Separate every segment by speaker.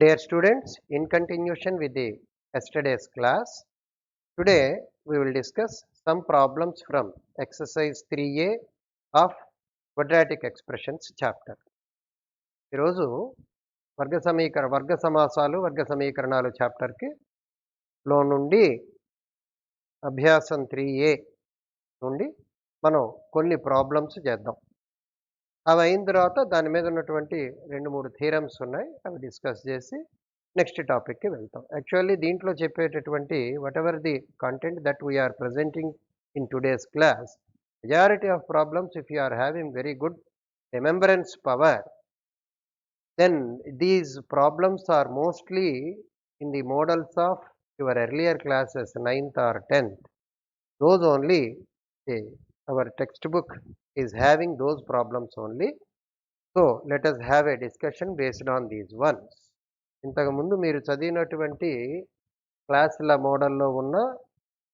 Speaker 1: Dear students, in continuation with the yesterday's class, today we will discuss some problems from exercise 3A of quadratic expressions chapter. ఈరోజు వర్గ సమాసాలు వర్గ సమీకరణాలు చాప్టర్కి లో నుండి అభ్యాసం 3A నుండి మనం కొన్ని ప్రాబ్లమ్స్ చేద్దాం. అవి అయిన తర్వాత దాని మీద ఉన్నటువంటి 2-3 థీరమ్స్ ఉన్నాయి, అవి డిస్కస్ చేసి నెక్స్ట్ టాపిక్కి వెళ్తాం. యాక్చువల్లీ దీంట్లో చెప్పేటటువంటి whatever the content that we are presenting in today's class, majority of problems if you are having very good remembrance power, then these problems are mostly in the models of your earlier classes 9th or 10th. Those only, our textbook is having those problems only. So let us have a discussion based on these ones. ఇంతకు ముందు మీరు చదివినటువంటి క్లాసుల మోడల్లో ఉన్న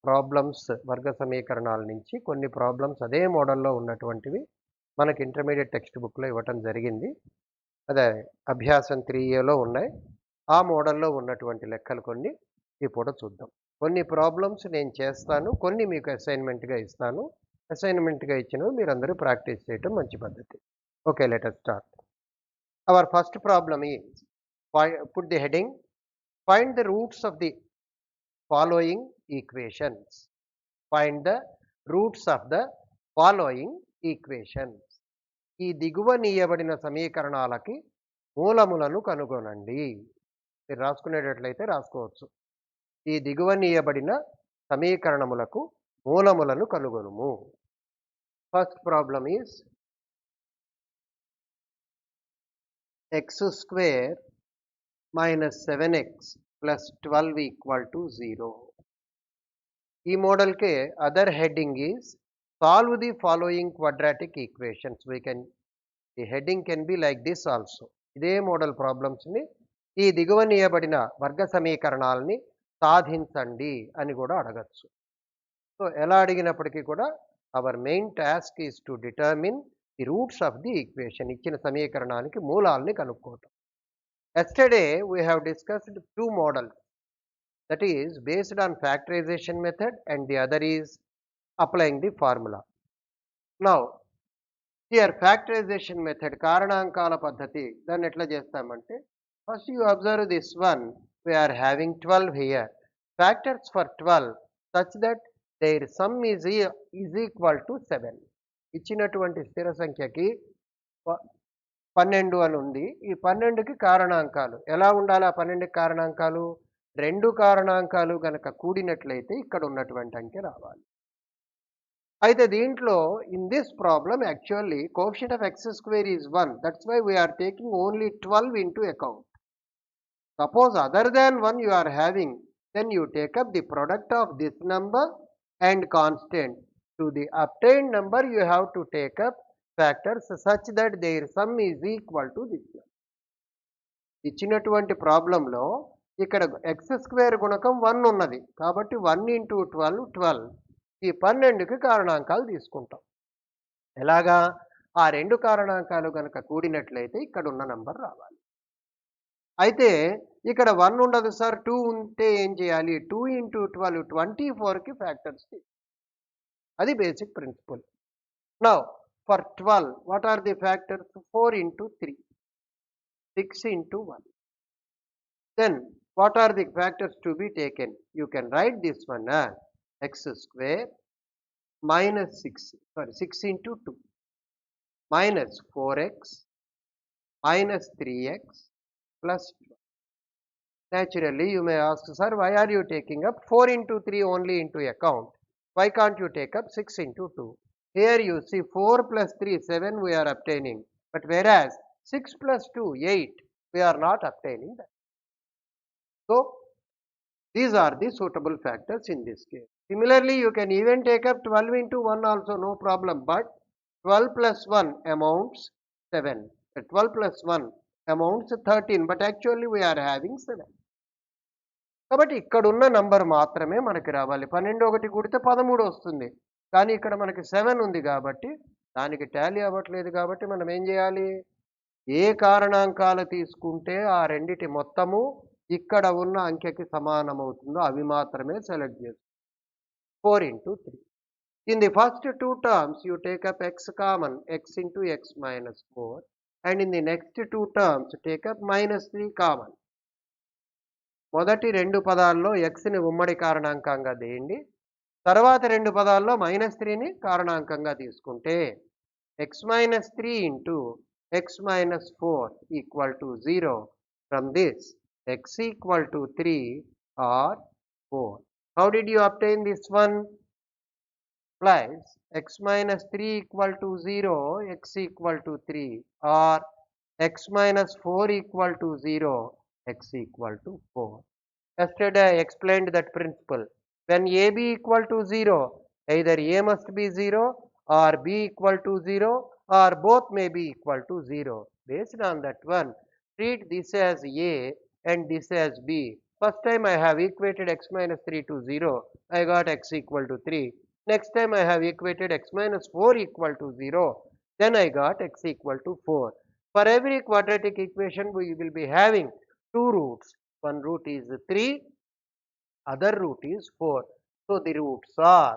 Speaker 1: problems వర్గ సమీకరణాల నుంచి కొన్ని ప్రాబ్లమ్స్ అదే మోడల్లో ఉన్నటువంటివి మనకి ఇంటర్మీడియట్ టెక్స్ట్ బుక్లో ఇవ్వటం జరిగింది. అదే అభ్యాసం 3Aలో ఉన్నాయి. ఆ మోడల్లో ఉన్నటువంటి లెక్కలు కొన్ని ఇప్పుడు చూద్దాం. కొన్ని ప్రాబ్లమ్స్ నేను చేస్తాను, కొన్ని మీకు అసైన్మెంట్గా ఇస్తాను. అసైన్మెంట్గా ఇచ్చినవి మీరందరూ ప్రాక్టీస్ చేయటం మంచి పద్ధతి. Okay, let us start. Our first problem is, put the heading, find the roots of the following equations. Find the roots of the following equations. ఈ దిగువనీయబడిన సమీకరణాలకి మూలములను కనుగొనండి. మీరు రాసుకునేటట్లయితే రాసుకోవచ్చు. ఈ దిగువనీయబడిన సమీకరణములకు మూలములను కనుగొనుము. First problem is x² - 7x + 12 = 0. ఈ మోడల్కే other heading is solve the following quadratic equations. The heading can be like this also. ఇదే మోడల్ ప్రాబ్లమ్స్ని ఈ దిగువనీయబడిన వర్గ సమీకరణాలని సాధించండి అని కూడా అడగచ్చు. సో ఎలా అడిగినప్పటికీ కూడా our main task is to determine the roots of the equation. ఇచ్చిన సమీకరణానికి మూలాలని కనుక్కోవటం. Yesterday we have discussed 2 models, that is based on factorisation method and the other is applying the formula. Now here factorization method, కారణాంకాల పద్ధతి, దాన్ని ఎట్లా చేస్తామంటే, first you observe this one, we are having 12 here, factors for 12 such that their sum is equal to 7. ఇచ్చినటువంటి స్థిర సంఖ్యకి 12 అని ఉంది. ఈ 12కి కారణాంకాలు ఎలా ఉండాలి? ఆ 12కి కారణాంకాలు 2 కారణాంకాలు కనుక కూడినట్లయితే ఇక్కడ ఉన్నటువంటి అంకె రావాలి. అయితే దీంట్లో in this problem actually coefficient of x² is 1. That's why we are taking only 12 into account. Suppose other than 1 you are having, then you take up the product of this number and constant. To the obtained number you have to take up factors such that their sum is equal to this. ఇచ్చినటువంటి ప్రాబ్లంలో ఇక్కడ x² గుణకం 1 ఉన్నది కాబట్టి 1 into 12 12. ఈ 12కి కారణాంకాలు తీసుకుంటాం. ఎలాగా? ఆ 2 కారణాంకాలు కనుక కూడినట్లయితే ఇక్కడ ఉన్న నంబర్ రావాలి. అయితే ఇక్కడ 1 ఉండదు సార్, 2 ఉంటే ఏం చేయాలి? 2 ఇంటూ 12 24కి ఫ్యాక్టర్స్. అది basic principle. Now for 12 what are the factors? 4 into 3, 6 into 1. Then what are the factors to be taken? You can write this one as x² minus 6 into 2 minus 4x minus 3x plus 12. Naturally you may ask, sir, why are you taking up 4 into 3 only into account? Why can't you take up 6 into 2? Here you see 4 plus 3 7 we are obtaining, but whereas 6 plus 2 8 we are not obtaining that. So these are the suitable factors in this case. Similarly, you can even take up 12 into 1 also, no problem, but 12 plus 1 amounts 7. 12 plus 1 amounts 13, but actually we are having 7. కాబట్టి ఇక్కడ ఉన్న number మాత్రమే మనకి రావాలి. 12 ఒకటి కూడితే 13 వస్తుంది, కానీ ఇక్కడ మనకి 7 ఉంది కాబట్టి దానికి టాలీ అవ్వట్లేదు. కాబట్టి మనం ఏం చేయాలి? ఏ కారణాంకాలు తీసుకుంటే ఆ రెండిటి మొత్తము ఇక్కడ ఉన్న అంకెకి సమానమవుతుందో అవి మాత్రమే సెలెక్ట్ చేసుకోవాలి. 4 into 3. In the first two terms, you take up x common, x into x minus 4. And in the next two terms, take up minus 3 common. మొదటి రెండు పదాల్లో xని ఉమ్మడి కారణాంకంగా తీయండి. తర్వాత రెండు పదాల్లో -3ని కారణాంకంగా తీసుకుంటే x minus 3 into x minus 4 equal to 0. From this, x equal to 3 or 4. How did you obtain this one? Plus x minus 3 equal to 0, x equal to 3, or x minus 4 equal to 0, x equal to 4. Yesterday I explained that principle. When AB equal to 0, either A must be 0 or B equal to 0 or both may be equal to 0. Based on that one, treat this as A and this as B. First time I have equated x minus 3 to 0, I got x equal to 3. Next time I have equated x minus 4 equal to 0, then I got x equal to 4. For every quadratic equation, we will be having two roots. One root is 3, other root is 4. So the roots are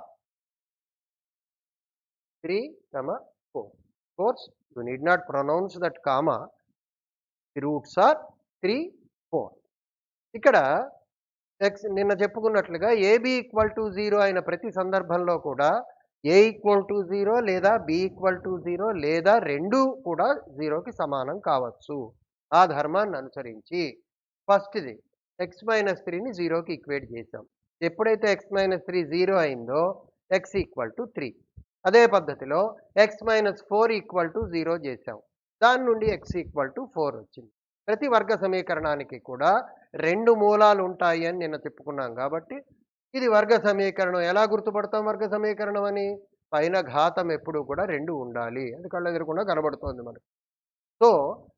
Speaker 1: 3, 4. Of course, you need not pronounce that comma. The roots are 3, 4. ఇక్కడ నిన్న చెప్పుకున్నట్లుగా AB equal to 0 అయిన ప్రతి సందర్భంలో కూడా ఏ equal to 0 లేదా B equal to 0 లేదా రెండు కూడా 0కి సమానం కావచ్చు. ఆ ధర్మాన్ని అనుసరించి ఫస్ట్ది ఎక్స్ మైనస్ 3ని 0కి ఈక్వేట్ చేసాం. ఎప్పుడైతే ఎక్స్ మైనస్ 3 0 అయిందో ఎక్స్ ఈక్వల్ టు 3. అదే పద్ధతిలో ఎక్స్ మైనస్ 4 ఈక్వల్ టు 0 చేసాం. దాని నుండి ఎక్స్ ఈక్వల్ టు 4 వచ్చింది. ప్రతి వర్గ సమీకరణానికి కూడా రెండు మూలాలు ఉంటాయి అని నిన్న చెప్పుకున్నాం కాబట్టి ఇది వర్గ సమీకరణం. ఎలా గుర్తుపడతాం వర్గ సమీకరణం అని? పైన ఘాతం ఎప్పుడు కూడా 2 ఉండాలి. అది కళ్ళ ఎదురకుండా కనబడుతోంది మనకు. So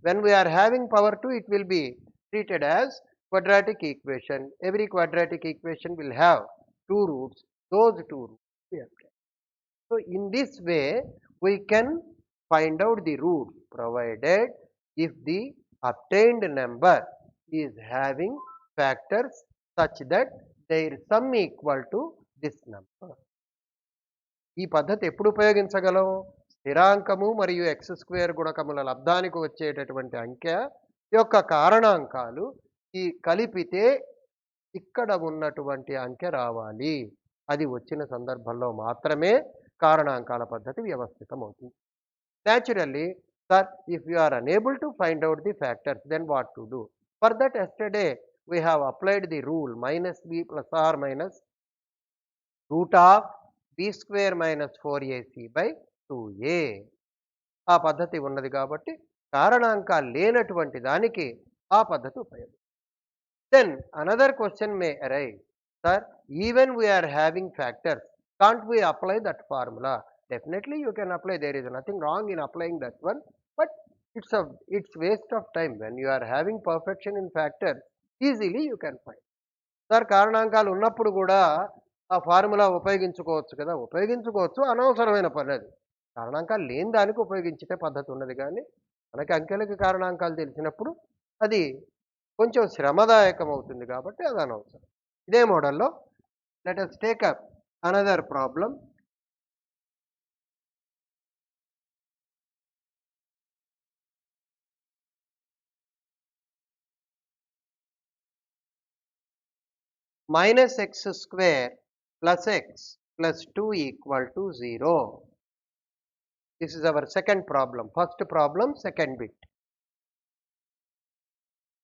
Speaker 1: when we are having power 2, it will be treated as quadratic equation. Every quadratic equation will have two roots. Those two roots we have kept. So in this way we can find out the roots provided if the obtained number is having factors such that their sum equal to this number. ఈ పద్ధతి ఎప్పుడు ఉపయోగించగలం? స్థిరాంకము మరియు X square గుణకముల లబ్ధానికి వచ్చేటటువంటి అంకె యొక్క కారణాంకాలు ఈ కలిపితే ఇక్కడ ఉన్నటువంటి అంకె రావాలి. అది వచ్చిన సందర్భంలో మాత్రమే కారణాంకాల పద్ధతి వ్యవస్థితం అవుతుంది. Naturally, sir, if you are unable to find out the factors, then what to do? For that, yesterday we have applied the rule minus b plus or minus root of b square minus 4ac by 2a. ఆ పద్ధతి ఉన్నది కాబట్టి కారణాంకాలు లేనటువంటి దానికి ఆ పద్ధతి ఉపయోగం. Then another question may arise, sir, even we are having factors, can't we apply that formula? Definitely you can apply. There is nothing wrong in applying that one, but it's waste of time. When you are having perfection in factors, easily you can find. Sir కారణాంకాలు ఉన్నప్పుడు కూడా ఆ formula ఉపయోగించుకోవచ్చు కదా? ఉపయోగించుకోవచ్చు, అనవసరమైన పని అది. కారణాంకాలు లేని దానికి ఉపయోగించే పద్ధతి ఉన్నది. కానీ మనకి అంకెలకి కారణాంకాలు తెలిసినప్పుడు అది కొంచెం శ్రమదాయకం అవుతుంది కాబట్టి అది అనవసరం. ఇదే మోడల్లో let us take up another problem. Minus x square plus x plus 2 equal to 0. This is our second problem. First problem, second bit.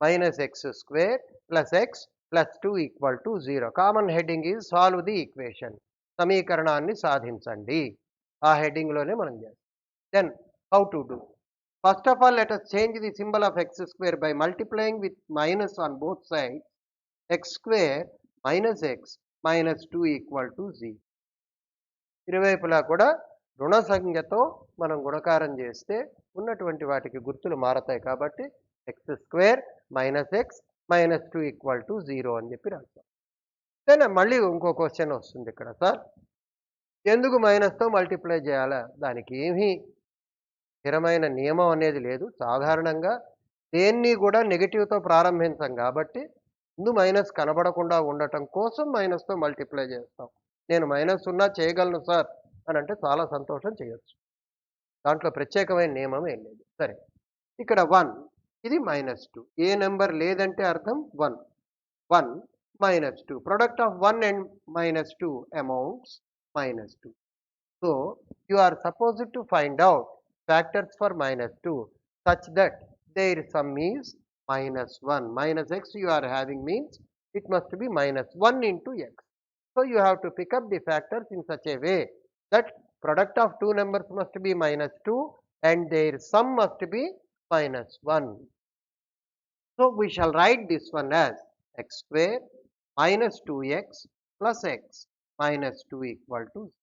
Speaker 1: Minus x square plus x plus 2 equal to 0. Common heading is solve the equation. సమీకరణాన్ని సాధించండి. ఆ heading లోనే మనం చేస్తాం. Then how to do? First of all, let us change the symbol of x square by multiplying with minus on both sides. X square minus x minus 2 equal to 0. ఇరువైపులా కూడా రుణ సంఖ్యతో మనం గుణకారం చేస్తే ఉన్నటువంటి వాటికి గుర్తులు మారతాయి కాబట్టి X square minus X minus 2 equal to 0 అని చెప్పి రాస్తాం. దెన్ మళ్ళీ ఇంకో క్వశ్చన్ వస్తుంది ఇక్కడ, సార్ ఎందుకు మైనస్తో మల్టిప్లై చేయాలా? దానికి ఏమీ స్థిరమైన నియమం అనేది లేదు. సాధారణంగా దేన్ని కూడా నెగెటివ్‌తో ప్రారంభించం కాబట్టి ముందు మైనస్ కనబడకుండా ఉండటం కోసం మైనస్‌తో మల్టిప్లై చేస్తాం. నేను మైనస్ ఉన్నా చేయగలను సార్ అని అంటే చాలా సంతోషం చేయొచ్చు. దాంట్లో ప్రత్యేకమైన నియమం ఏం లేదు. సరే. ఇక్కడ 1 ఇది -2. ఏ నంబర్ లేదంటే అర్థం 1. 1 -2. Product of 1 and -2 amounts -2. So you are supposed to find out factors for -2 such that their sum is -1. Minus x you are having means it must be -1 into x. So you have to pick up the factors in such a way that product of two numbers must be -2 and their sum must be -1. So we shall write this one as x square minus 2x plus x minus 2 equal to 0.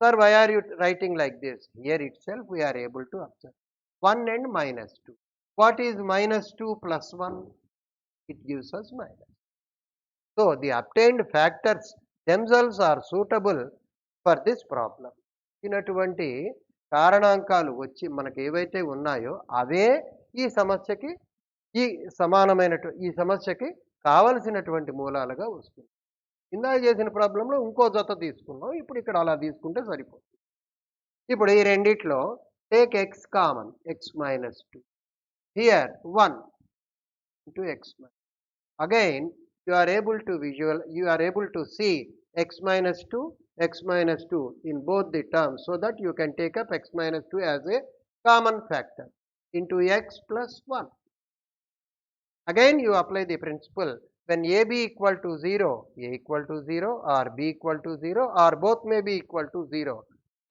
Speaker 1: Sir, why are you writing like this? Here itself we are able to observe 1 and -2. What is -2 plus 1? It gives us minus. So the obtained factors themselves are suitable for this problem. ఇటువంటి కారణాంకాలు వచ్చి మనకు ఏవైతే ఉన్నాయో అవే ఈ సమస్యకి ఈ సమస్యకి కావలసినటువంటి మూలాలుగా వస్తుంది. ఇందాక చేసిన ప్రాబ్లంలో ఇంకో జత తీసుకున్నాం. ఇప్పుడు ఇక్కడ అలా తీసుకుంటే సరిపోతుంది. ఇప్పుడు ఈ రెండిట్లో take x common x -2. Here 1 into x minus. Again you are able to see x minus 2 in both the terms, so that you can take up x minus 2 as a common factor into x plus 1. Again you apply the principle when a be equal to 0, a equal to 0 or b equal to 0 or both may be equal to 0.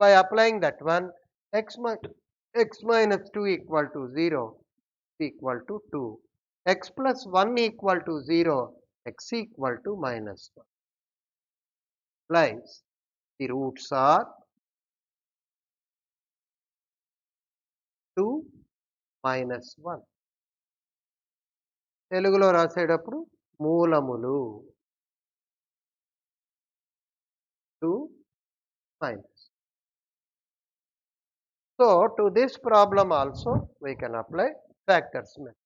Speaker 1: By applying that one, x minus 2 equal to 0 equal to 2. X plus 1 equal to 0, x equal to minus 1. Implies the roots are 2 minus 1. తెలుగులో రాసేటప్పుడు మూలములు 2 minus. So to this problem also we can apply factors method.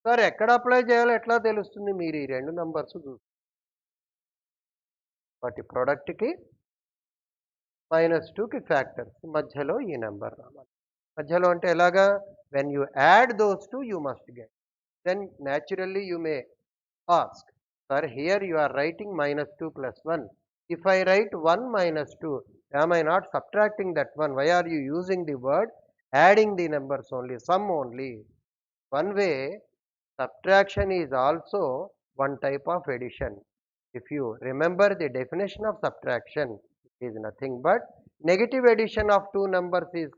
Speaker 1: Sir ఎక్కడ apply చేయాలో ఎట్లా తెలుస్తుంది? మీరు ఈ రెండు numbers చూస్తారు. వాటి ప్రోడక్ట్కి -2కి ఫ్యాక్టర్స్ మధ్యలో ఈ నెంబర్ రావాలి. మధ్యలో అంటే ఎలాగా? When you add those two you must get. then naturally you may ask, sir, here you are writing -2 plus 1. If I write 1 minus 2, am I not subtracting that one? Why are you using the word adding the numbers only, sum only? One way, subtraction is also one type of addition. If you remember the definition of subtraction, it is nothing but negative addition of two numbers is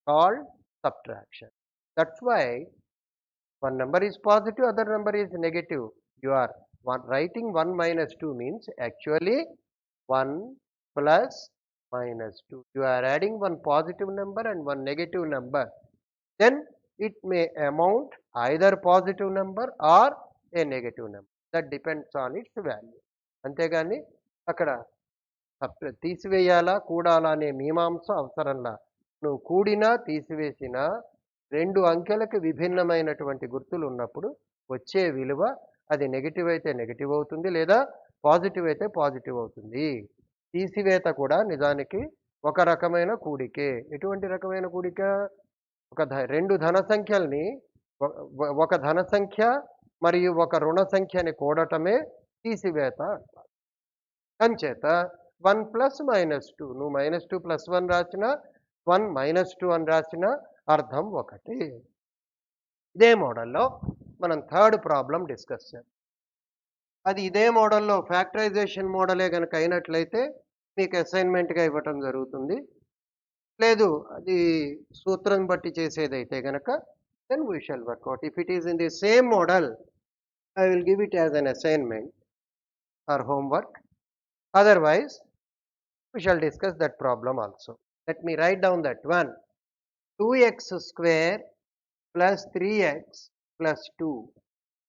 Speaker 1: called subtraction. That's why one number is positive, other number is negative. You are writing 1 minus 2 means actually 1 plus -2. You are adding one positive number and one negative number. Then it may amount either positive number or a negative number. That depends on its value. అంతేగాని అక్కడ తీసివేయాలా కూడాలా అనే మీమాంస అవసరంలా. నువ్వు కూడినా తీసివేసినా రెండు అంకెలకు విభిన్నమైనటువంటి గుర్తులు ఉన్నప్పుడు వచ్చే విలువ అది నెగటివ్ అయితే నెగటివ్ అవుతుంది, లేదా పాజిటివ్ అయితే పాజిటివ్ అవుతుంది. తీసివేత కూడా నిజానికి ఒక రకమైన కూడికే. ఎటువంటి రకమైన కూడిక? రెండు ధన సంఖ్యల్ని ఒక ధన సంఖ్య మరియు ఒక రుణ సంఖ్యని కూడటమే తీసివేత అంటారు. అంచేత 1 ప్లస్ -2, నువ్వు -2 ప్లస్ 1 రాసినా 1 -2 అని రాసినా అర్థం ఒకటి. ఇదే మోడల్లో మనం థర్డ్ ప్రాబ్లం డిస్కస్ చేద్దాం. అది ఇదే మోడల్లో ఫ్యాక్టరైజేషన్ మోడలే కనుక అయినట్లయితే మీకు అసైన్మెంట్గా ఇవ్వటం జరుగుతుంది. లేదు అది సూత్రం బట్టి చేసేదైతే కనుక then we shall work out. If it is in the same model, I will give it as an assignment or homework. Otherwise, we shall discuss that problem also. Let me write down that one. 2x square plus 3x plus 2.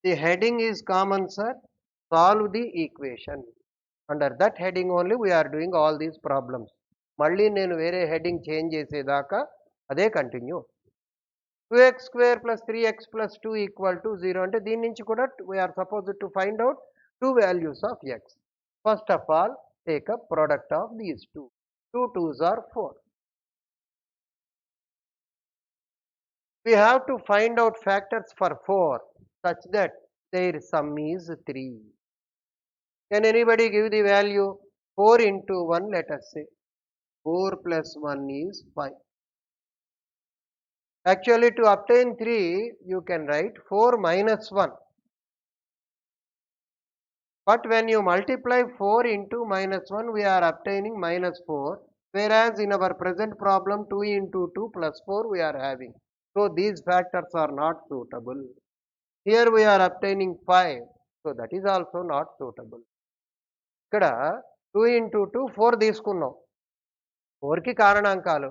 Speaker 1: The heading is common, sir. Solve the equation. Under that heading only we are doing all these problems. మళ్ళీ నేను వేరే heading change చేసేదాకా అదే continue. 2x square plus 3x plus 2 equal to 0 అంటే దీని నుంచి కూడా we are supposed to find out two values of x. First of all, take a product of these two. 2 2s are 4. We have to find out factors for 4 such that their sum is 3. Can anybody give the value? 4 into 1, let us say. 4 plus 1 is 5. Actually, to obtain 3, you can write 4 minus 1. But when you multiply 4 into minus 1, we are obtaining minus 4. Whereas in our present problem, 2 into 2 plus 4 we are having. So these factors are not suitable. Here we are obtaining 5. So that is also not suitable. ఇక్కడ 2 into 2 4 తీసుకున్నాం. 4కి కారణాంకాలు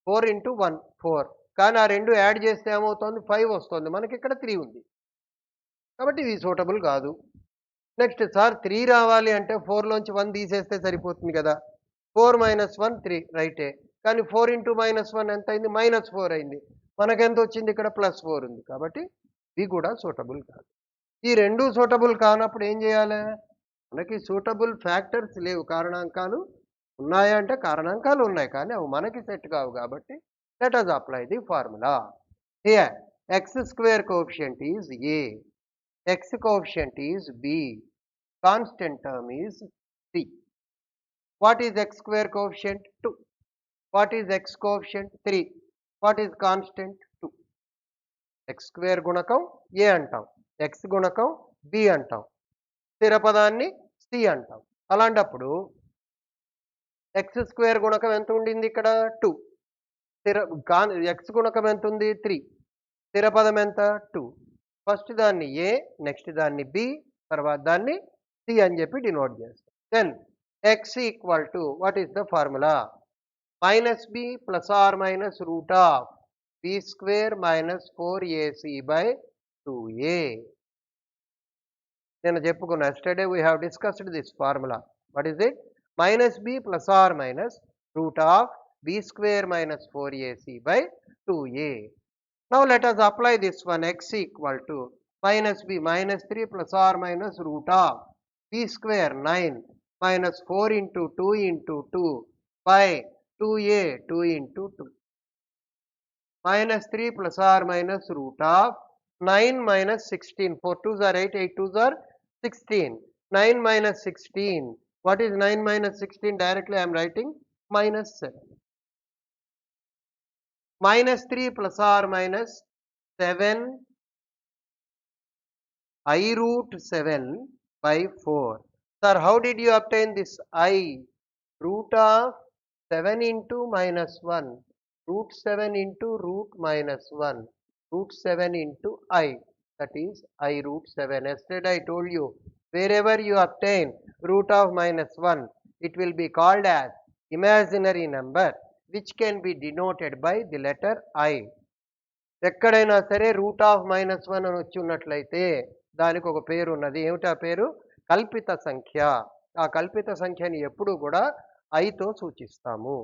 Speaker 1: 4 into 1 4. కానీ ఆ రెండు add చేస్తే ఏమవుతుంది? 5 వస్తుంది. మనకి ఇక్కడ 3 ఉంది. కాబట్టి ఇది సూటబుల్ కాదు. నెక్స్ట్ సార్ 3 రావాలి అంటే 4లోంచి 1 తీసేస్తే సరిపోతుంది కదా. 4 minus 1 3 రైటే. కానీ 4 into minus 1 ఎంత అయింది? -4 అయింది. మనకెంత వచ్చింది? ఇక్కడ +4 ఉంది. కాబట్టి ఇది కూడా సూటబుల్ కాదు. ఈ రెండు సూటబుల్ కానప్పుడు ఏం చేయాలి? మనకి సూటబుల్ ఫ్యాక్టర్స్ లేవు. కారణాంకాలు ఉన్నాయా అంటే కారణాంకాలు ఉన్నాయి. కానీ అవి మనకి సెట్ కావు కాబట్టి let us apply the formula. Here x square coefficient is a, x coefficient is b, constant term is c. What is x square coefficient? 2. What is x coefficient? 3. What is constant? 2. x square గుణకం a అంటాం, x గుణకం b అంటాం, స్థిర పదాన్ని c అంటాం. అలాంటప్పుడు x square గుణకం ఎంత ఉండింది? ఇక్కడ 2. x గుణకం ఎంత ఉంది? 3. స్థిర పదం ఎంత? 2. ఫస్ట్ దాన్ని a, నెక్స్ట్ దాన్ని b, తర్వాత దాన్ని c అని చెప్పి డినోట్ చేస్తాం. Then x equal to what is the formula? -b plus or minus root of b square minus 4ac by 2a. నేను చెప్పుకున్నా, yesterday we have discussed this formula. What is it? -b plus or minus root of b square minus 4ac by 2a. Now let us apply this one. X equal to -b -3 plus or minus root of b square 9 minus 4 into 2 into 2 by 2a 2 into 2. -3 plus or minus root of 9 minus 16. 4 2s are 8, 8 2s are 16. 9 minus 16. What is 9 minus 16? Directly I am writing -7. -3 plus or minus 7 I root 7 by 4. Sir, how did you obtain this I? Root of 7 into -1. Root 7 into root -1. Root 7 into I. That is I root 7. Yesterday I told you, wherever you obtain root of -1, it will be called as imaginary number which can be denoted by the letter I. ఎక్కడైనా సరే root of -1 అని వచ్చి ఉన్నట్లయితే దానికి ఒక పేరు ఉన్నది. ఏమిటి ఆ పేరు? కల్పిత సంఖ్య. ఆ కల్పిత సంఖ్యని ఎప్పుడు కూడా ఐతో సూచిస్తాము.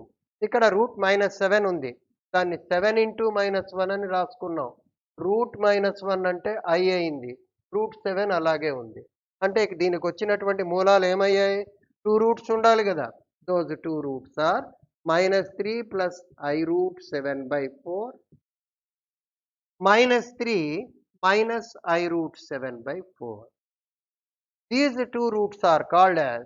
Speaker 1: ఇక్కడ రూట్ -7 ఉంది, దాన్ని 7 into -1 అని రాసుకున్నాం. రూట్ -1 అంటే I అయింది, రూట్ 7 అలాగే ఉంది. అంటే దీనికి వచ్చినటువంటి మూలాలు ఏమయ్యాయి? 2 రూట్స్ ఉండాలి కదా. Those 2 roots are -3 plus I root 7 by 4, -3 minus I root 7 by 4. These 2 roots are called as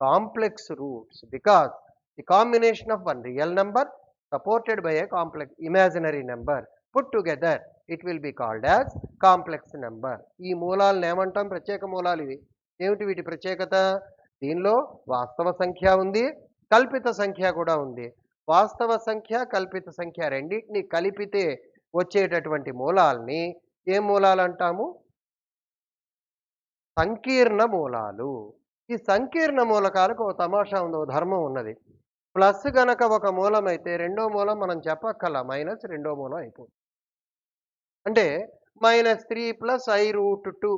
Speaker 1: complex roots because the combination of one real number supported by a complex imaginary number put together, it will be called as complex number. ఈ మూలాలను ఏమంటాం? ప్రత్యేక మూలాలు ఇవి. ఏమిటి వీటి ప్రత్యేకత? దీనిలో వాస్తవ సంఖ్య ఉంది, కల్పిత సంఖ్య కూడా ఉంది. వాస్తవ సంఖ్య, కల్పిత సంఖ్య రెండింటిని కలిపితే వచ్చేటటువంటి మూలాల్ని ఏ మూలాలు అంటాము? సంకీర్ణ మూలాలు. ఈ సంకీర్ణ మూలకాలకు ఒక తమాషా ఉంది, ఒక ధర్మం ఉన్నది. ప్లస్ గనక ఒక మూలం అయితే రెండో మూలం మనం చెప్పక్కల మైనస్ రెండో మూలం అయిపోతుంది. అంటే -3 plus I root 2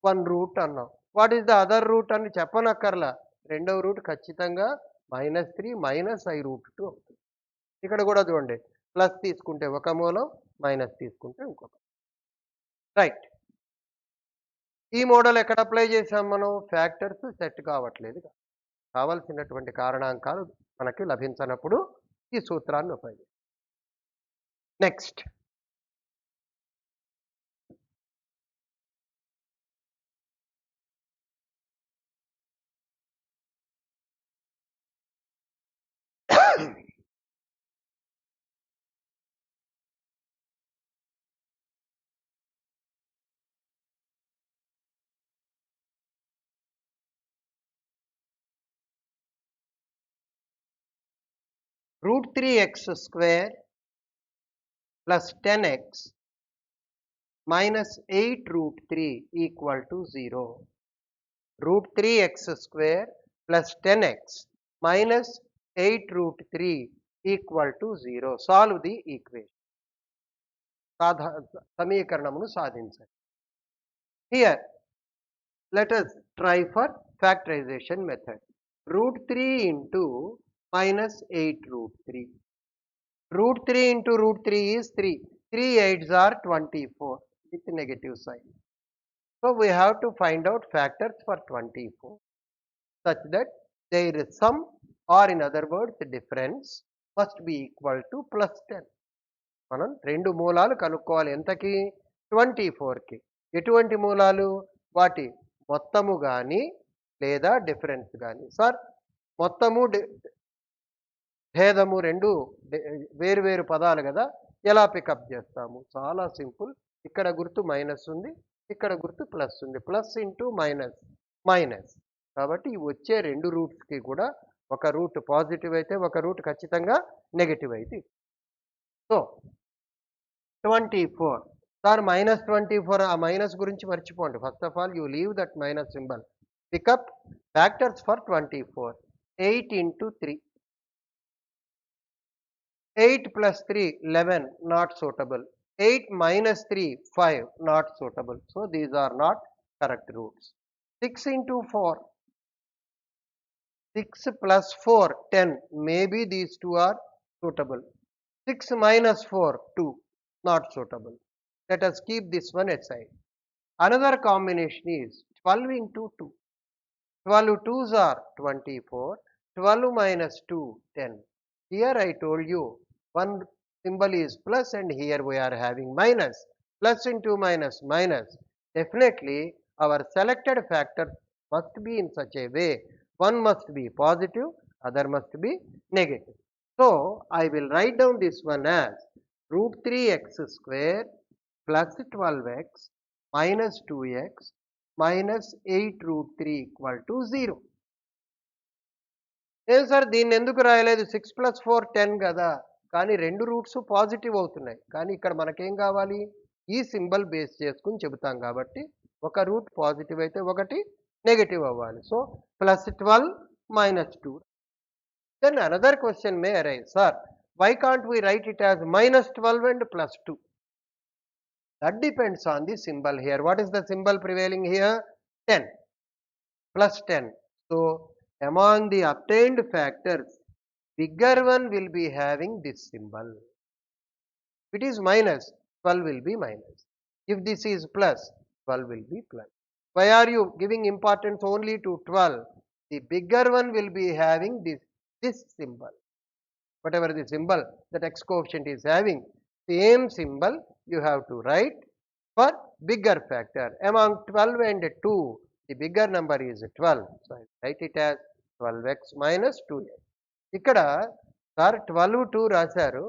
Speaker 1: 1 రూట్ అన్నాం. What is the other root అని చెప్పనక్కర్లా. రెండవ రూట్ ఖచ్చితంగా -3 minus I root 2 అవుతుంది. ఇక్కడ కూడా చూడండి, ప్లస్ తీసుకుంటే ఒక మూలం, మైనస్ తీసుకుంటే ఇంకొక. రైట్. ఈ మోడల్ ఎక్కడ అప్లై చేసాం మనం? ఫ్యాక్టర్స్ సెట్ కావట్లేదు. కావాల్సినటువంటి కారణాంకాలు మనకి లభించనప్పుడు ఈ సూత్రాన్ని ఉపయోగిస్తాం. Next √3x² plus 10x minus 8√3 equal to 0. √3x² plus 10x minus 8√3 equal to 0. Solve the equation. సమీకరణమును సాధించండి. Here, let us try for factorization method. √3 into minus 8√3. √3 into √3 is 3. 3 8s are 24 with negative sign. So we have to find out factors for 24 such that their sum, or in other words difference, must be equal to plus 10. మనం రెండు మూలాలు కనుక్కోవాలి. ఎంతకి? 24కి. ఎటువంటి మూలాలు? వాటి మొత్తము కానీ లేదా డిఫరెన్స్ కానీ. సార్ మొత్తము భేదము రెండు వేరు పదాలు కదా, ఎలా పికప్ చేస్తాము? చాలా సింపుల్. ఇక్కడ గుర్తు మైనస్ ఉంది, ఇక్కడ గుర్తు ప్లస్ ఉంది. Plus into minus minus. కాబట్టి వచ్చే రెండు రూట్స్కి కూడా ఒక రూట్ పాజిటివ్ అయితే ఒక రూట్ ఖచ్చితంగా నెగటివ్ అయితే. సో 24. సార్ -24, ఆ మైనస్ గురించి మర్చిపోండి. First of all you leave that minus symbol. Pick up factors for 24. 8 into 3. 8 plus 3, 11, not suitable. 8 minus 3, 5, not suitable. So these are not correct roots. 6 into 4. 6 plus 4, 10. Maybe these two are suitable. 6 minus 4, 2. Not suitable. Let us keep this one aside. Another combination is 12 into 2. 12 2s are 24. 12 minus 2, 10. Here I told you one symbol is plus and here we are having minus. Plus into minus minus. Definitely our selected factor must be in such a way. One must be positive, other must be negative. So I will write down this one as √3x² plus 12x minus 2x minus 8√3 equal to 0. ఏం sir దీన్ని ఎందుకు రాయలేదు? 6 plus 4 10 కదా, కానీ రెండు roots positive అవుతున్నాయి. కానీ ఇక్కడ మనకేం కావాలి? ఈ సింబల్ బేస్ చేసుకుని చెబుతాం కాబట్టి ఒక రూట్ పాజిటివ్ అయితే ఒకటి నెగటివ్ అవ్వాలి. So +12 -2. Then another question may arise, sir, why can't we write it as -12 and +2? That depends on the symbol here. What is the symbol prevailing here? 10 plus 10. So among the obtained factors, bigger one will be having this symbol. If it is minus, 12 will be minus. If this is plus, 12 will be plus. Why are you giving importance only to 12? The bigger one will be having this symbol. Whatever the symbol that x coefficient is having, same symbol you have to write for bigger factor. Among 12 and 2, the bigger number is 12. So I write it as 12x minus 2x. ఇక్కడ sir 12 2 రాశారు,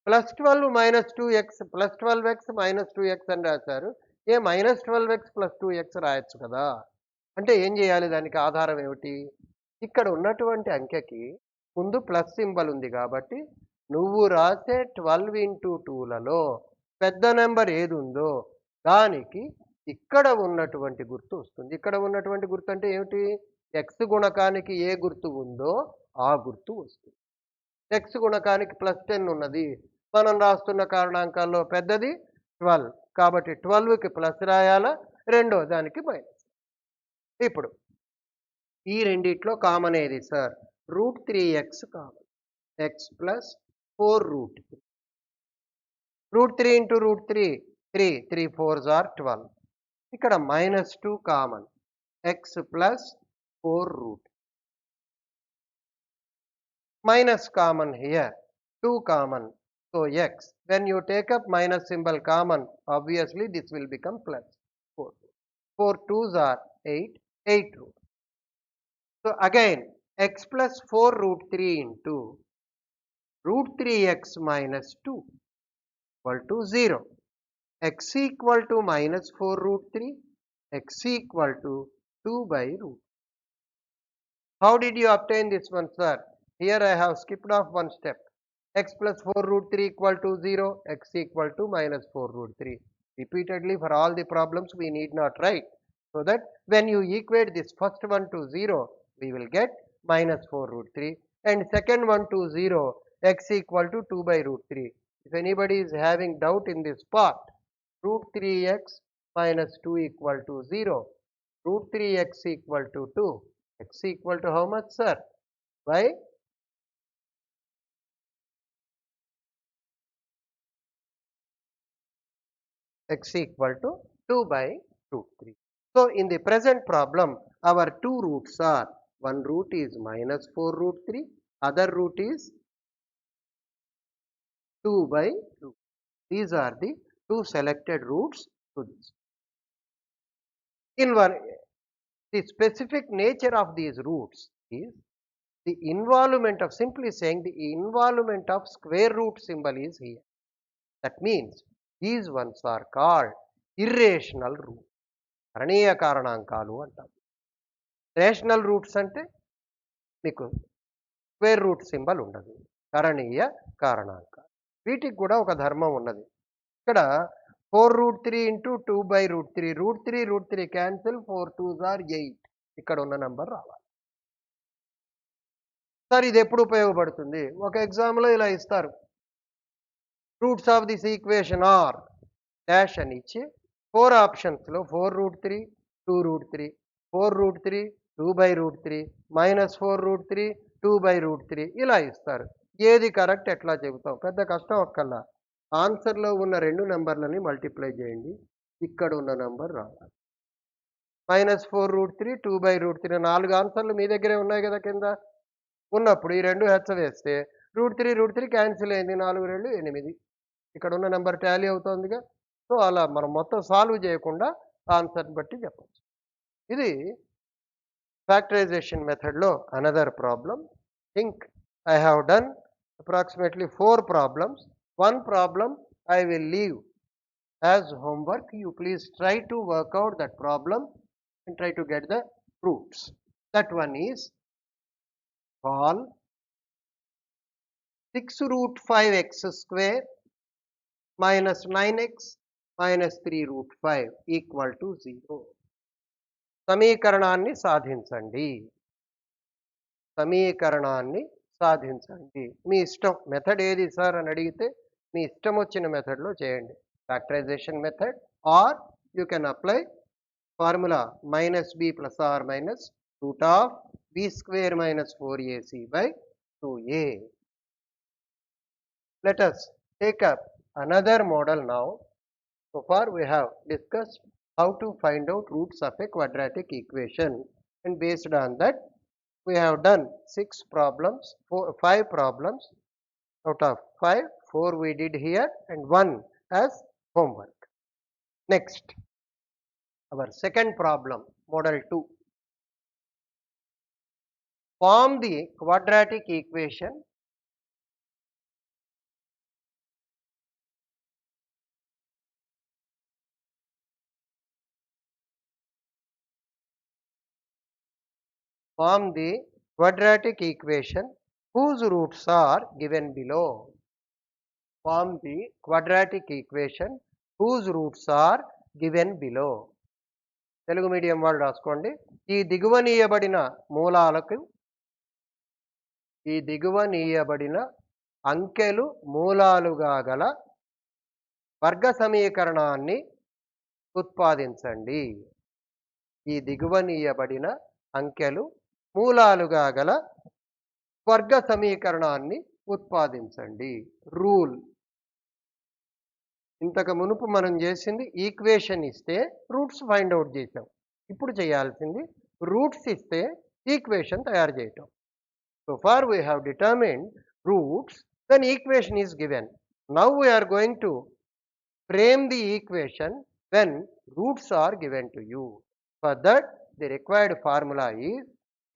Speaker 1: +12 -2x +12x -2x అని రాశారు. -12x +2x రాయొచ్చు కదా. అంటే ఏం చేయాలి? దానికి ఆధారం ఏమిటి? ఇక్కడ ఉన్నటువంటి అంకెకి ముందు ప్లస్ సింబల్ ఉంది కాబట్టి నువ్వు రాసే 12 into 2లలో పెద్ద నెంబర్ ఏది ఉందో దానికి ఇక్కడ ఉన్నటువంటి గుర్తు వస్తుంది. ఇక్కడ ఉన్నటువంటి గుర్తు అంటే ఏమిటి? x గుణకానికి ఏ గుర్తు ఉందో ఆ గుర్తు వస్తుంది. x గుణకానికి +10 ఉన్నది, మనం రాస్తున్న కారణాంకాల్లో పెద్దది 12 కాబట్టి 12కి ప్లస్ రాయాలా, రెండో దానికి మైనస్. ఇప్పుడు ఈ రెండిట్లో కామన్ ఏది sir? √3x common. x plus 4√3. Root 3 into root 3 3 3 4s are 12. ఇక్కడ -2 common, x plus 4 root. Minus common here, 2 common. So x, when you take up minus symbol common, obviously this will become plus 4. 4 2s are 8, 8 root. So again, x plus 4 root 3 into root 3x minus 2 equal to 0. X equal to minus 4 root 3, x equal to 2 by root. How did you obtain this one, sir? Here I have skipped off one step. X plus 4 root 3 equal to 0, x equal to minus 4 root 3. Repeatedly for all the problems we need not write. So that when you equate this first one to 0, we will get minus 4 root 3, and second one to 0, x equal to 2 by root 3. If anybody is having doubt in this part, root 3x minus 2 equal to 0, root 3x equal to 2, x equal to how much, sir? By x equal to 2 by root 3. So in the present problem, our two roots are, one root is minus 4 root 3, other root is 2 by root. These are the two selected roots to this. In one, the specific nature of these roots is the involvement of, simply saying, the involvement of square root symbol is here. That means these ones are called irrational roots. కరణీయ కారణాంకాలు అంటారు. Rational roots అంటే మీకు square root symbol ఉండదు, కరణీయ కారణాంకాలు. వీటికి కూడా ఒక ధర్మం ఉన్నది. ఇక్కడ 4 root 3 into 2 by root 3, root 3 cancel, 4 2s are 8. ఇక్కడ ఉన్న నంబర్ రావాలి. సార్ ఇది ఎప్పుడు ఉపయోగపడుతుంది? ఒక ఎగ్జామ్లో ఇలా ఇస్తారు, roots of this equation are dash అని ఇచ్చి 4 ఆప్షన్స్లో 4 root 3, 2 root 3, 4 root 3, 2 by root 3, minus 4 root 3, 2 by root 3 ఇలా ఇస్తారు. ఏది కరెక్ట్ ఎట్లా చెబుతాం? పెద్ద కష్టం ఒక్కల్లా. ఆన్సర్లో ఉన్న రెండు నెంబర్లని మల్టిప్లై చేయండి, ఇక్కడ ఉన్న నెంబర్ రావాలి. -4 root 3, 2 by root 3, 4 ఆన్సర్లు మీ దగ్గరే ఉన్నాయి కదా కింద. ఉన్నప్పుడు ఈ రెండు హెచ్చ వేస్తే రూట్ 3 క్యాన్సిల్ అయింది, 4 2 8. ఇక్కడ ఉన్న నెంబర్ టాలీ అవుతుందిగా. సో అలా మనం మొత్తం సాల్వ్ చేయకుండా ఆన్సర్ని బట్టి చెప్పచ్చు. ఇది ఫ్యాక్టరైజేషన్ మెథడ్లో another problem. Think I have done approximately 4 problems. One problem I will leave as homework. You please try to work out that problem and try to get the roots. That one is, solve 6 root 5x square minus 9x minus 3 root 5 equal to 0. సమీకరణాన్ని సాధించండి. సమీకరణాన్ని సాధించండి. మీ ఇష్టం, method ఏది sir అని అడిగితే మీ ఇష్టం వచ్చిన మెథడ్లో చేయండి. Factorisation method, or you can apply formula -b plus or minus root of b square minus 4ac by 2a. Let us take up another model now. So far we have discussed how to find out roots of a quadratic equation, and based on that we have done 6 problems, 5 problems. Out of 5, 4 we did here and 1 as homework. Next, our second problem, model 2. Form the quadratic equation whose roots are given below. Form the quadratic equation whose roots are given below. Telugu medium వాళ్ళు రాసుకోండి. ఈ దిగువనీయబడిన మూలాలకు, ఈ దిగువనీయబడిన అంకెలు మూలాలుగా గల వర్గ సమీకరణాన్ని ఉత్పాదించండి. ఈ దిగువనీయబడిన అంకెలు మూలాలుగా గల వర్గ సమీకరణాన్ని ఉత్పాదించండి. రూల్ ఇంతకు మునుపు మనం చేసింది ఈక్వేషన్ ఇస్తే రూట్స్ ఫైండ్ అవుట్ చేసాం. ఇప్పుడు చేయాల్సింది రూట్స్ ఇస్తే ఈక్వేషన్ తయారు చేయటం. So far we have determined roots, then equation is given. Now we are going to frame the equation when roots are given to you. For that, the required formula is,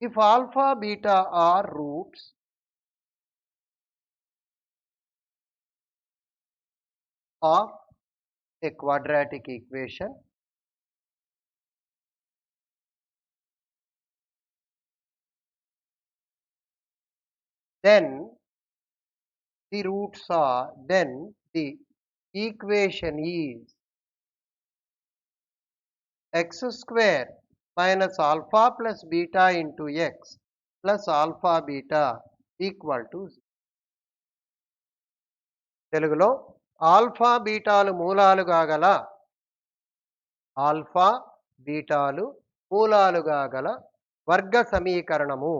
Speaker 1: if alpha beta are roots of a quadratic equation, then the equation is x square minus alpha plus beta into x plus alpha beta equal to 0. తెలుగులో alpha బీటాలు మూలాలుగా గల alpha బీటాలు మూలాలుగా గల వర్గ సమీకరణము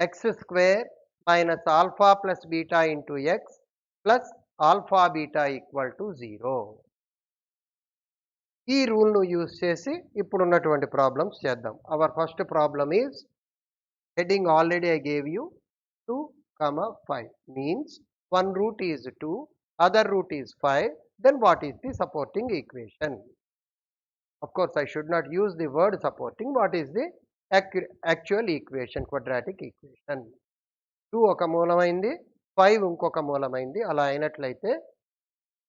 Speaker 1: x square minus alpha plus beta into x plus alpha beta equal to 0. ఈ రూల్ను use చేసి ఇప్పుడున్నటువంటి problems చేద్దాం. Our first problem is heading already I gave you 2, 5 means one root is 2, other root is 5, then what is the supporting equation? Of course, I should not use the word supporting. What is the actual equation, quadratic equation? 2 ఒక మూలమైంది, 5 ఇంకొక మూలమైంది. అలా అయినట్లయితే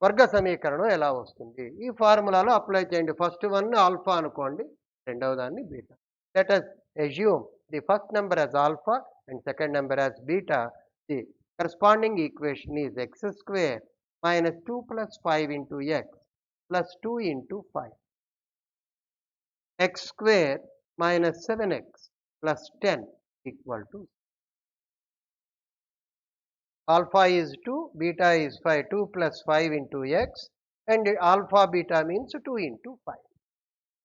Speaker 1: వర్గ సమీకరణం ఎలా వస్తుంది? ఈ ఫార్ములాలో apply చేయండి. ఫస్ట్ వన్ ఆల్ఫా అనుకోండి, రెండవ దాన్ని beta. Let us assume the first number as alpha and second number as beta. The corresponding equation is x square minus 2 plus 5 into x plus 2 into 5. X square minus 7x plus 10 equal to alpha is 2, beta is 5, 2 plus 5 into x, and alpha beta means 2 into 5.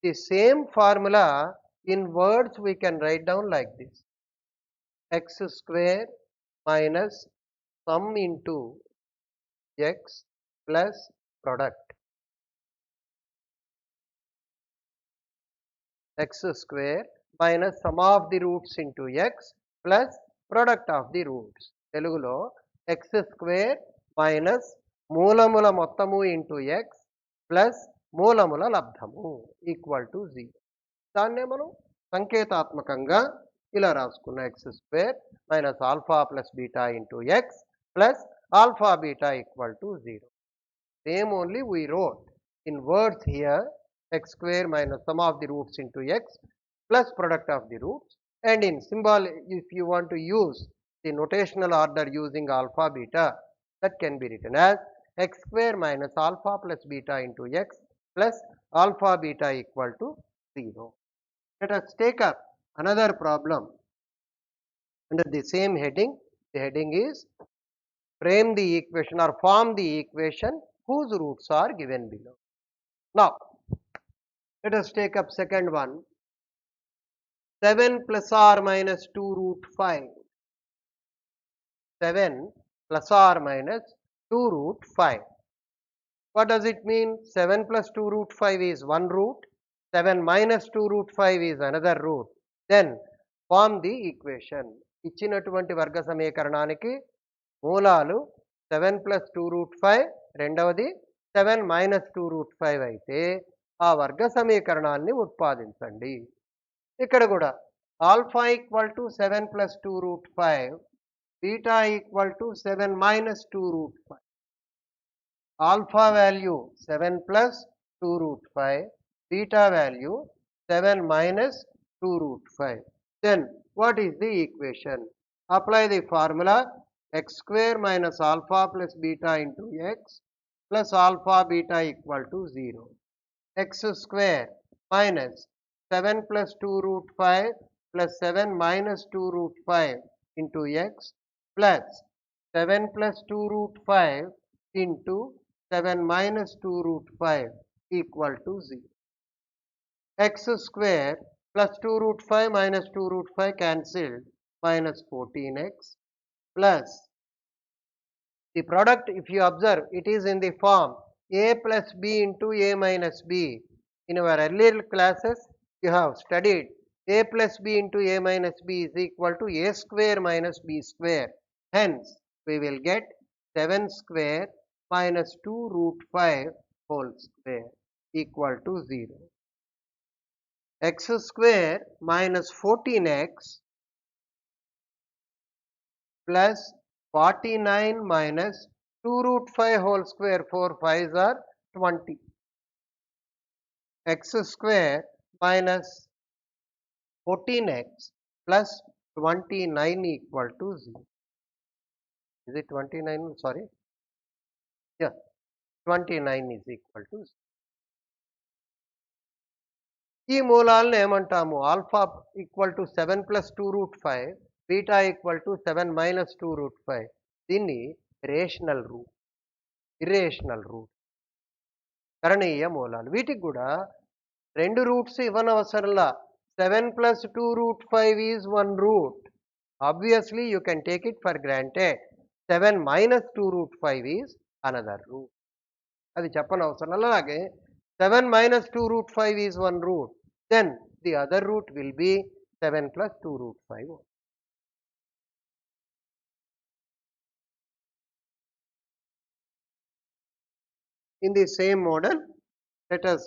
Speaker 1: The same formula in words we can write down like this: x square minus sum into x plus product. X square minus sum of the roots into x plus product of the roots. తెలుగులో x square minus మూలముల మొత్తము into x plus మూలముల లబ్ధము equal to 0. దాన్నే మనం సంకేతాత్మకంగా ఇలా రాసుకున్న x square minus alpha plus beta into x plus alpha beta equal to 0. Same only we wrote in words here, x square minus sum of the roots into x plus product of the roots, and in symbol if you want to use the notational order using alpha beta, that can be written as x square minus alpha plus beta into x plus alpha beta equal to 0. Let us take up another problem under the same heading. The heading is frame the equation or form the equation whose roots are given below. Now, let us take up second one. 7 plus or minus 2 root 5. 7 plus or minus 2 root 5. What does it mean? 7 plus 2 root 5 is one root. 7 minus 2 root 5 is another root. Then form the equation. ఇచ్చినటువంటి వర్గ సమీకరణానికి మూలాలు 7 plus 2 root 5, రెండవది 7 minus 2 root 5 అయితే ఆ వర్గ సమీకరణాన్ని ఉత్పాదించండి. ఇక్కడ కూడా alpha equal to 7 plus 2 root 5, beta equal to 7 minus 2 root 5. Alpha value 7 plus 2 root 5, beta value 7 minus 2 root 5. Then what is the equation? Apply the formula x square minus alpha plus beta into x plus alpha beta equal to 0. X square minus 7 plus 2 root 5 plus 7 minus 2 root 5 into x plus 7 plus 2 root 5 into 7 minus 2 root 5 equal to 0. X square plus 2 root 5 minus 2 root 5 cancelled, minus 14x plus The product, if you observe, it is in the form a plus b into a minus b. In our earlier classes, you have studied a plus b into a minus b is equal to a square minus b square. Hence, we will get 7 square minus 2 root 5 whole square equal to 0. X square minus 14x plus 49 minus 2 root 5 whole square, 4 5s are 20. X square minus 14x plus 29 equal to 0. Is it 29? Sorry. Yeah, 29 is equal to 0. ఈ మూలాలను ఏమంటాము? Alpha equal to 7 plus 2 root 5, beta equal to 7 minus 2 root 5. దీన్ని rational root, irrational root, కరణీయ మూలాలు. వీటికి కూడా 2 roots ఇవ్వనవసరంలా. 7 plus 2 root 5 is 1 root. Obviously, you can take it for granted 7 minus 2 root 5 is another root. అది చెప్పనవసరం. అలాగే 7 minus 2 root 5 is 1 root. Then the other root will be 7 plus 2 root 5. In the same model, let us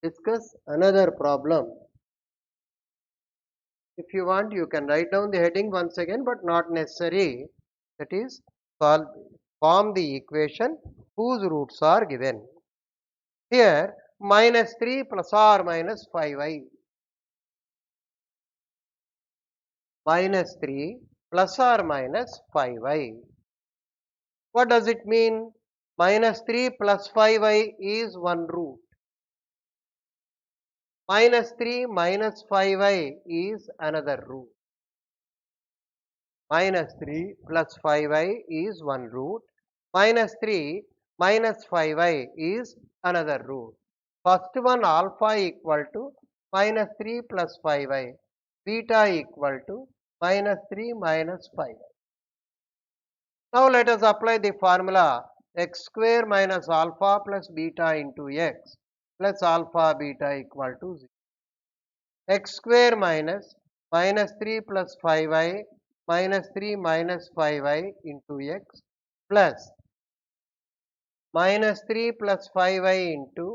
Speaker 1: discuss another problem. If you want, you can write down the heading once again, but not necessary. That is, form the equation whose roots are given. Here, minus 3 plus or minus 5i. Minus 3 plus or minus 5i. What does it mean? Minus 3 plus 5i is 1 root. Minus 3 minus 5i is another root. Minus 3 plus 5i is 1 root. Minus 3 minus 5i is another root. First one, alpha equal to minus 3 plus 5i. Beta equal to minus 3 minus 5i. Now let us apply the formula x square minus alpha plus beta into x plus alpha beta equal to 0. X square minus 3 plus 5i minus 3 minus 5i into x plus minus 3 plus 5i into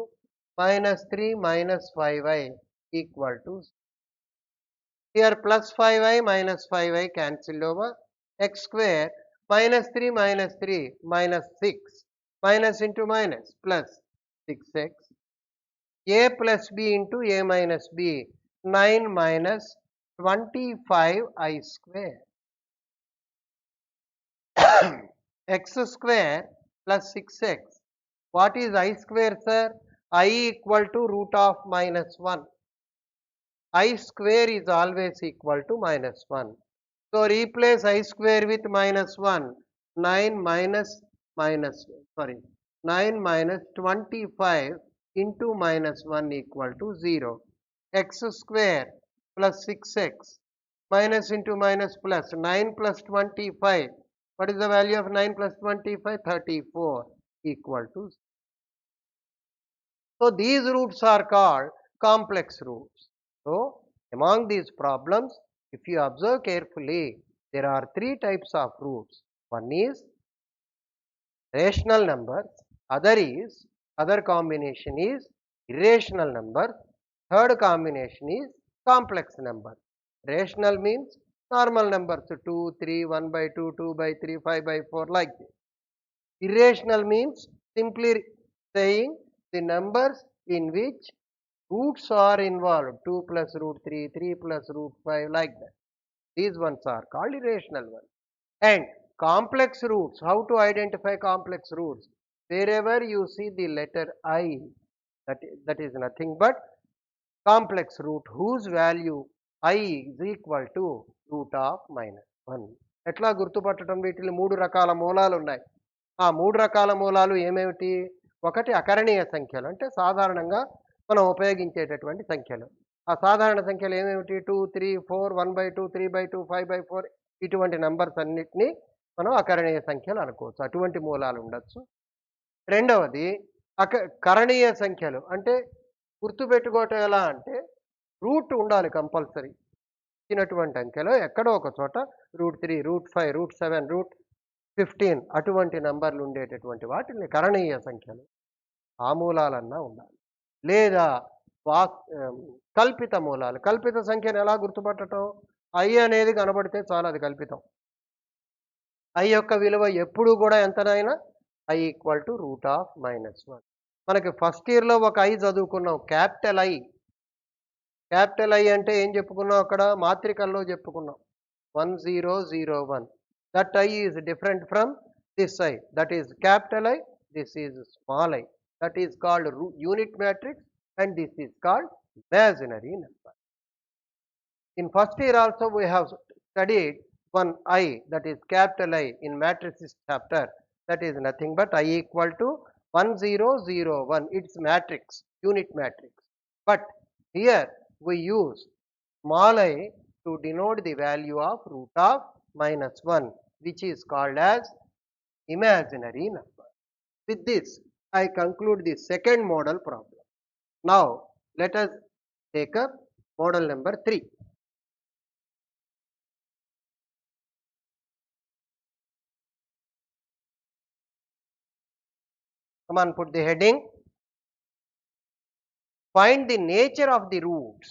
Speaker 1: minus 3 minus 5i equal to 0. Here plus 5i minus 5i cancel over. X square minus 3 minus 3 minus 6 minus into minus plus 6x. A plus b into a minus b, 9 minus 25i square. X square plus 6x. What is I square, sir? I equal to root of minus 1. I square is always equal to minus 1. So replace I square with minus 1. 9 minus 25 into minus 1 equal to 0. X square plus 6x minus into minus plus 9 plus 25. What is the value of 9 plus 25? 34 equal to 0. So these roots are called complex roots. So among these problems, if you observe carefully, there are 3 types of roots. One is rational numbers, other combination is irrational numbers, third combination is complex numbers. Rational means normal numbers 2, 3, 1 by 2, 2 by 3, 5 by 4 like this. Irrational means simply saying the numbers in which roots are involved, 2 plus root 3, 3 plus root 5 like that. These ones are called irrational ones. And complex roots, how to identify complex roots? Wherever you see the letter I, that is nothing but complex root whose value I is equal to root of minus 1. ఎట్లా గుర్తుపట్టడం? వీటిని 3 రకాల మూలాలు ఉన్నాయి. ఆ 3 రకాల మూలాలు ఏమేమిటి? ఒకటి అకరణీయ సంఖ్యలు, అంటే సాధారణంగా మనం ఉపయోగించేటటువంటి సంఖ్యలు. ఆ సాధారణ సంఖ్యలు ఏమేమిటి? 2, 3, 4, 1 by 2, 3 by 2, 5 by 4 ఇటువంటి నంబర్స్ అన్నిటినీ మనం అకరణీయ సంఖ్యలు అనుకోవచ్చు. అటువంటి మూలాలు ఉండొచ్చు. రెండవది కరణీయ సంఖ్యలు అంటే గుర్తుపెట్టుకోవటం ఎలా అంటే రూట్ ఉండాలి కంపల్సరీ. ఇచ్చినటువంటి అంకెలో ఎక్కడో ఒక చోట √3, √5, √7, √15 అటువంటి నంబర్లు ఉండేటటువంటి వాటిని కరణీయ సంఖ్యలు. ఆ మూలాలన్నా ఉండాలి. లేదా కల్పిత మూలాలు. కల్పిత సంఖ్యను ఎలా గుర్తుపట్టటం? I అనేది కనబడితే చాలు, అది కల్పితం. I యొక్క విలువ ఎప్పుడు కూడా ఎంతనైనా I ఈక్వల్ టు √(-1). మనకి ఫస్ట్ ఇయర్‌లో ఒక I చదువుకున్నాం, క్యాపిటల్ I. క్యాపిటల్ I అంటే ఏం చెప్పుకున్నాం అక్కడ? మాత్రికల్లో చెప్పుకున్నాం. 1001. That I is different from this I. That is capital I, this is small I. That is called unit matrix and this is called imaginary number. In first year also we have studied one I, that is capital I, in matrices chapter. That is nothing but I equal to 1001. It's matrix, unit matrix. But here we use small I to denote the value of √(-1), which is called as imaginary number. With this, I conclude the second model problem. Now, let us take up model number 3. Come on, put the heading. Find the nature of the roots.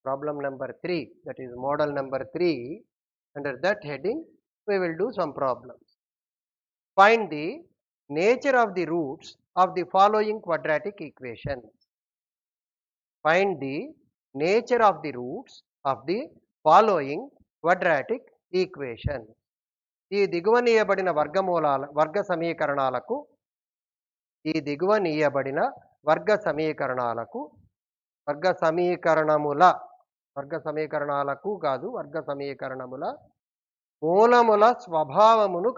Speaker 1: Problem number 3, that is model number 3. Under that heading, we will do some problems. Find the nature of the roots of the following quadratic equations. Find the nature of the roots of the following quadratic equations. ఈ దిగువనీయబడిన వర్గ సమీకరణాలకు మూలముల స్వభావమును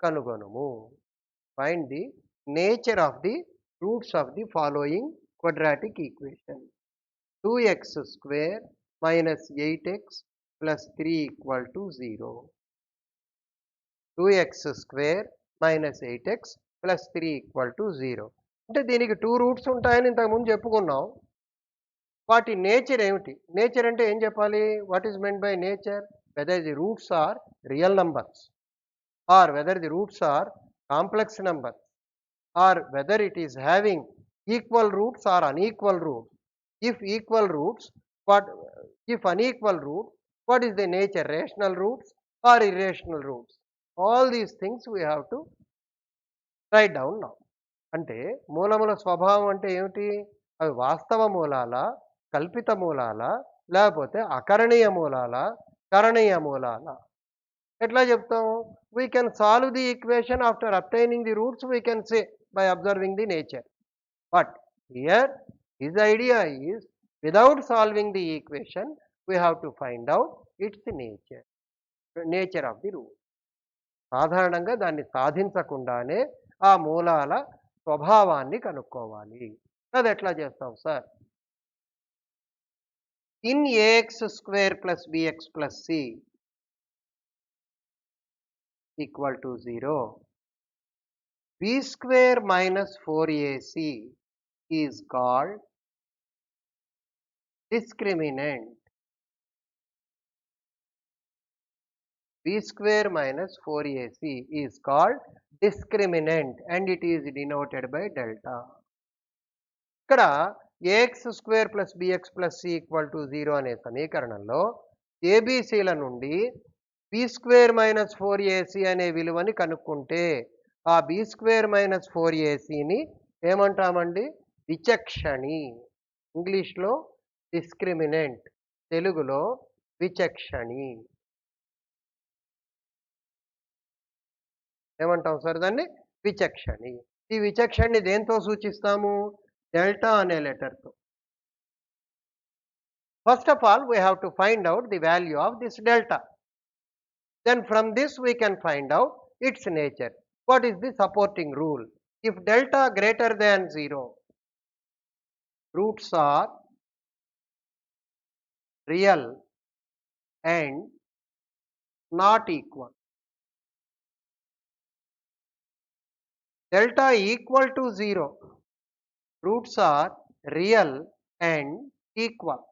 Speaker 1: కనుగొనుము. Find the nature of the roots of the following quadratic equation. 2x square minus 8x plus 3 equal to 0. 2x square minus 8x plus 3 equal to 0. అంటే దీనికి 2 roots ఉంటాయని ఇంతకుముందు చెప్పుకున్నాం. వాటి నేచర్ ఏమిటి? నేచర్ అంటే ఏం చెప్పాలి? What is meant by nature? Whether the roots are real numbers or whether the roots are complex numbers or whether it is having equal roots or unequal roots. If equal roots, if unequal roots, what is the nature? Rational roots or irrational roots? All these things we have to write down now. అంటే మూలముల స్వభావం అంటే ఏమిటి? అవి వాస్తవ మూలాల, కల్పిత మూలాల, లేకపోతే అకరణీయ మూలాల, కరణీయ మూలాల? ఎట్లా చెప్తాం? We can solve the equation after obtaining the roots, we can say by observing the nature. But here his idea is without solving the equation we have to find out its nature of the root. సాధారణంగా దాన్ని సాధించకుండానే ఆ మూలాల స్వభావాన్ని కనుక్కోవాలి. అది ఎట్లా చేస్తాం sir? In ax square plus bx plus c equal to 0, b square minus 4ac is called discriminant. b square minus 4ac is called discriminant and it is denoted by delta. ఇక్కడ ax square plus bx plus c equal to 0 అనే సమీకరణంలో abcల నుండి b square minus 4ac అనే విలువని కనుక్కుంటే ఆ b square minus 4acని ఏమంటామండి? విచక్షణి. ఇంగ్లీష్లో discriminant, తెలుగులో విచక్షణి. ఏమంటాం సార్ దాన్ని? విచక్షణి. ఈ విచక్షణి దేంతో సూచిస్తాము? డెల్టా అనే లెటర్తో. First of all we have to find out the value of this delta. Then from this we can find out its nature. What is the supporting rule? If delta greater than 0, roots are real and not equal. Delta equal to 0, roots are real and equal.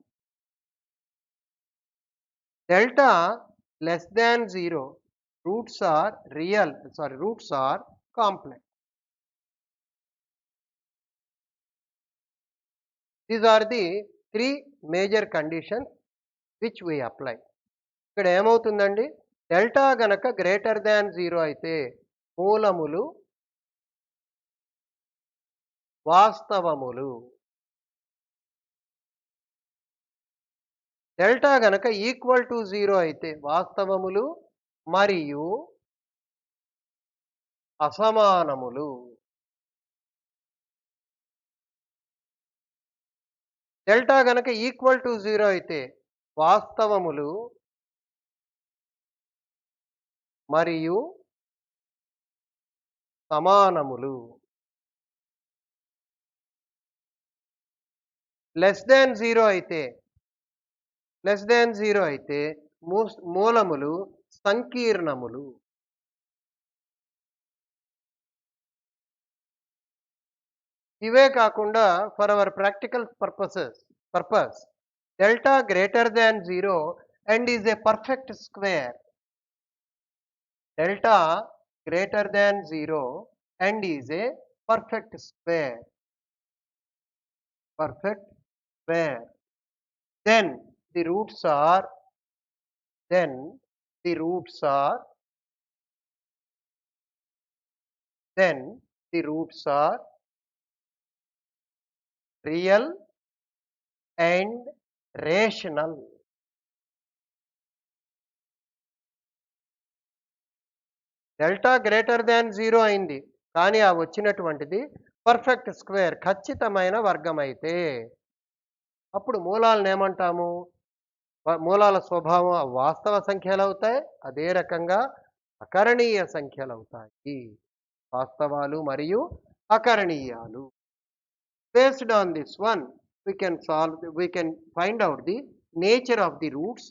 Speaker 1: Delta less than 0, roots are complex. These are the three major conditions which we apply. ఇక్కడ ఏమవుతుందండి, delta గనక greater than 0 అయితే మూలములు వాస్తవములు, delta గనక equal to 0 అయితే వాస్తవములు మరియు అసమానములు. Delta గనక equal to 0 అయితే వాస్తవములు మరియు సమానములు. లెస్ దాన్ 0 అయితే మూలములు సంకీర్ణములు. ఇవే కాకుండా for hour practical purpose delta greater than 0 and is a perfect square. Delta greater than 0 and is a perfect square. Then the roots are real and rational. Delta greater than 0 అయింది, కానీ ఆ వచ్చినటువంటిది perfect square, ఖచ్చితమైన వర్గం అయితే అప్పుడు మూలాలను ఏమంటాము, మూలాల స్వభావం వాస్తవ సంఖ్యలు అవుతాయి, అదే రకంగా అకరణీయ సంఖ్యలు అవుతాయి. వాస్తవాలు మరియు అకరణీయాలు. Based on this one, we can find out the nature of the roots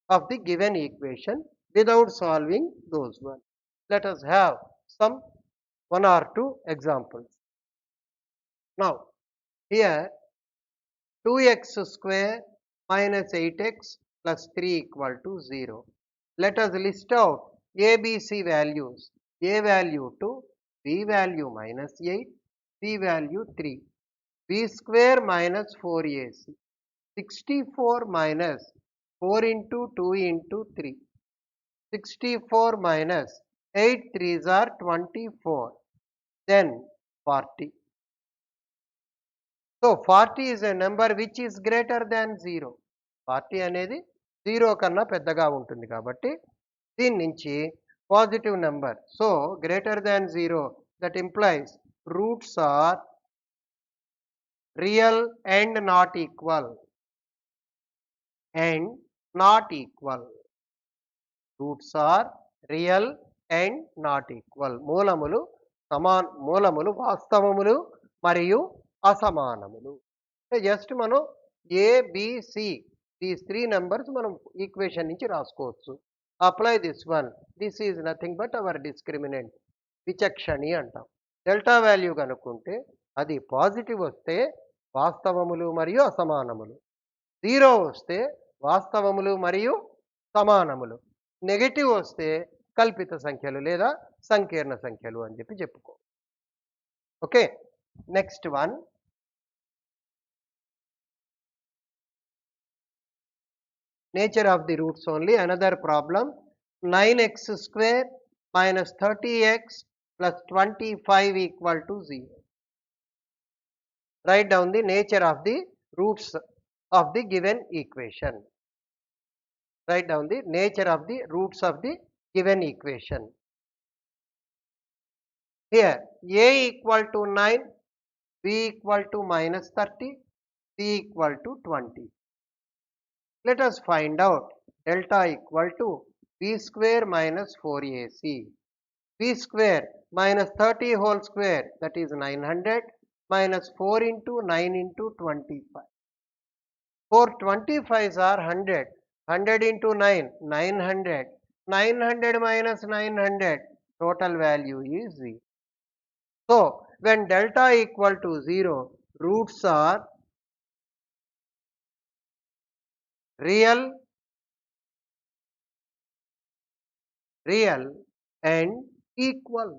Speaker 1: of the given equation without solving those ones. Let us have some one or two examples. Now, here 2x square minus 8x plus 3 equal to 0. Let us list out ABC values. A value 2, B value minus 8, C value 3. B square minus 4AC. 64 minus 4 into 2 into 3. 64 minus 8 3s are 24. Then 40. So 40 is a number which is greater than 0. 40 అనేది 0 కన్నా పెద్దగా ఉంటుంది కాబట్టి దీని నుంచి positive number. So greater than 0, that implies roots are real and not equal. Roots are real and not equal. మూలములు వాస్తవములు మరియు అసమానములు. జస్ట్ మనం ఏబిసి దీస్ 3 నెంబర్స్ మనం ఈక్వేషన్ నుంచి రాసుకోవచ్చు. Apply this one. This is nothing but our discriminant, విచక్షణి అంటాం. డెల్టా వాల్యూ కనుక్కుంటే అది పాజిటివ్ వస్తే వాస్తవములు మరియు అసమానములు, 0 వస్తే వాస్తవములు మరియు సమానములు, నెగటివ్ వస్తే కల్పిత సంఖ్యలు లేదా సంకీర్ణ సంఖ్యలు అని చెప్పి చెప్పుకో. Okay, next one. Nature of the roots only. Another problem. 9x square minus 30x plus 25 equal to 0. Write down the nature of the roots of the given equation. Write down the nature of the roots of the given equation. Here a equal to 9, b equal to minus 30, c equal to 20. Let us find out delta equal to b square minus 4ac. b square minus 30 whole square, that is 900, minus 4 into 9 into 25. 4 25s are 100. 100 into 9, 900. 900 minus 900, total value is 0. So, when delta equal to 0, roots are real and equal.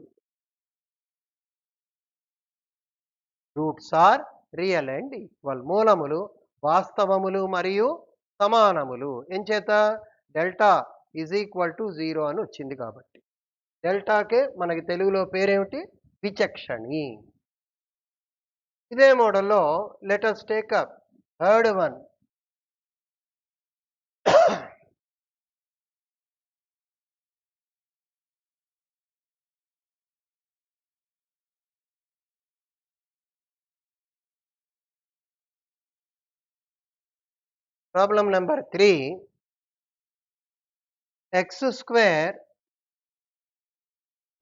Speaker 1: Roots are real and equal. మూలములు వాస్తవములు మరియు సమానములు. ఎంచేత delta is equal to 0 అని వచ్చింది కాబట్టి. డెల్టాకే మనకి తెలుగులో పేరేమిటి? విచక్షణి. ఇదే మోడల్లో let us take up third one. Problem number 3, x square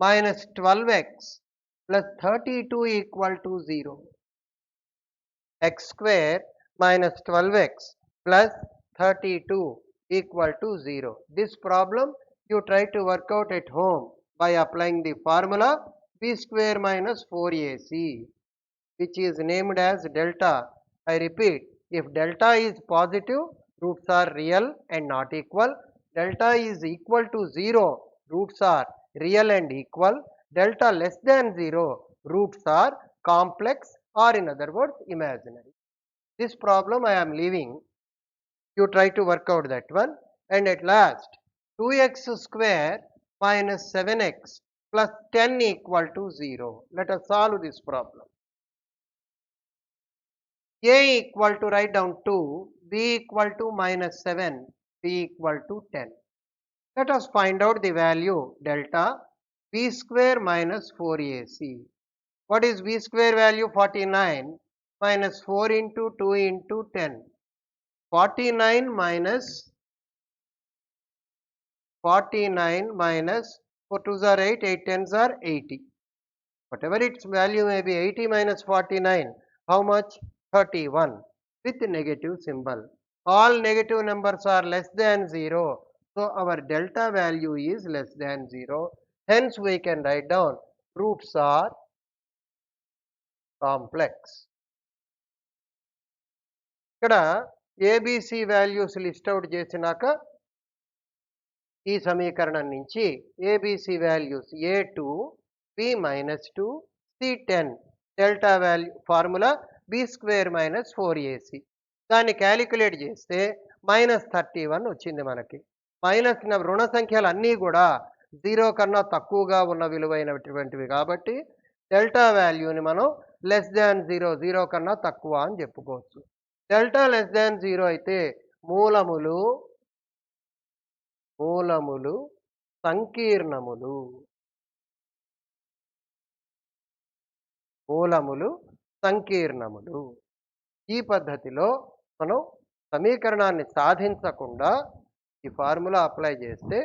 Speaker 1: minus 12x plus 32 equal to 0. X square minus 12x plus 32 equal to 0. This problem you try to work out at home by applying the formula b square minus 4ac, which is named as delta. I repeat, if delta is positive, roots are real and not equal. Delta is equal to 0, roots are real and equal. Delta less than 0, roots are complex, or in other words imaginary. This problem I am leaving. You try to work out that one. And at last, 2x square minus 7x plus 10 equal to 0. Let us solve this problem. A equal to, write down 2, b equal to minus 7, b equal to 10. Let us find out the value delta b square minus 4ac. What is b square value? 49 minus 4 into 2 into 10. 49 minus 4 2s are 8, 8 10s are 80. Whatever its value may be, 80 minus 49, how much? 31 with negative symbol. All negative numbers are less than 0. So, our delta value is less than 0. Hence, we can write down roots are complex. ఇక్కడ ABC values list out చేసినాక ఈ సమీకరణం నుంచి ABC values A2, B minus 2, C10 delta value formula b square minus 4ac. దాన్ని calculate చేస్తే minus 31 వచ్చింది మనకి. Minus రుణ సంఖ్యలు అన్నీ కూడా 0 కన్నా తక్కువగా ఉన్న విలువైనటువంటివి కాబట్టి డెల్టా వాల్యూని మనం లెస్ దాన్ 0, 0 కన్నా తక్కువ అని చెప్పుకోవచ్చు. డెల్టా లెస్ దాన్ 0 అయితే మూలములు సంకీర్ణములు. మూలములు సంకీర్ణములు. ఈ పద్ధతిలో మనం సమీకరణాన్ని సాధించకుండా ఈ ఫార్ములా అప్లై చేస్తే,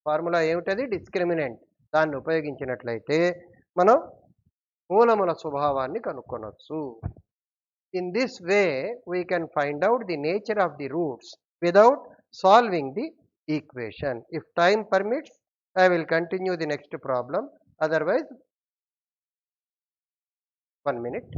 Speaker 1: ఫార్ములా ఏమిటది? డిస్క్రిమినెంట్. దాన్ని ఉపయోగించినట్లయితే మనం మూలముల స్వభావాన్ని కనుక్కొనొచ్చు. In this way we can find out the nature of the roots without solving the equation. If time permits, I will continue the next problem. Otherwise, 1 minute.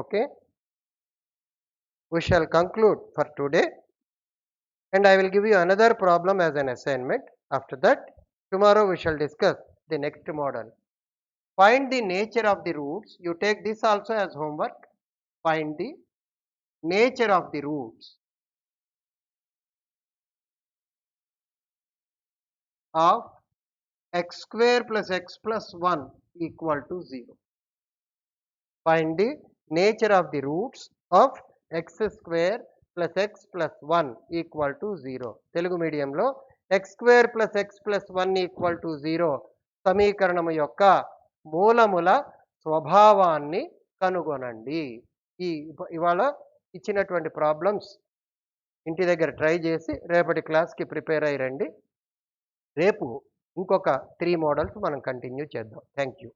Speaker 1: Okay. We shall conclude for today, and I will give you another problem as an assignment. After that, tomorrow we shall discuss the next model. Find the nature of the roots. You take this also as homework. Find the nature of the roots of x square plus x plus 1 equal to 0. Find the nature of the roots of x square plus x plus 1 equal to 0. Telugu medium lo x square plus x plus 1 equal to 0 సమీకరణము యొక్క మూలముల స్వభావాన్ని కనుగొనండి. ఇవాళ ఇచ్చినటువంటి problems ఇంటి దగ్గర try చేసి రేపటి క్లాస్కి ప్రిపేర్ అయ్యి రండి. రేపు ఇంకొక 3 మోడల్స్ మనం కంటిన్యూ చేద్దాం. Thank you.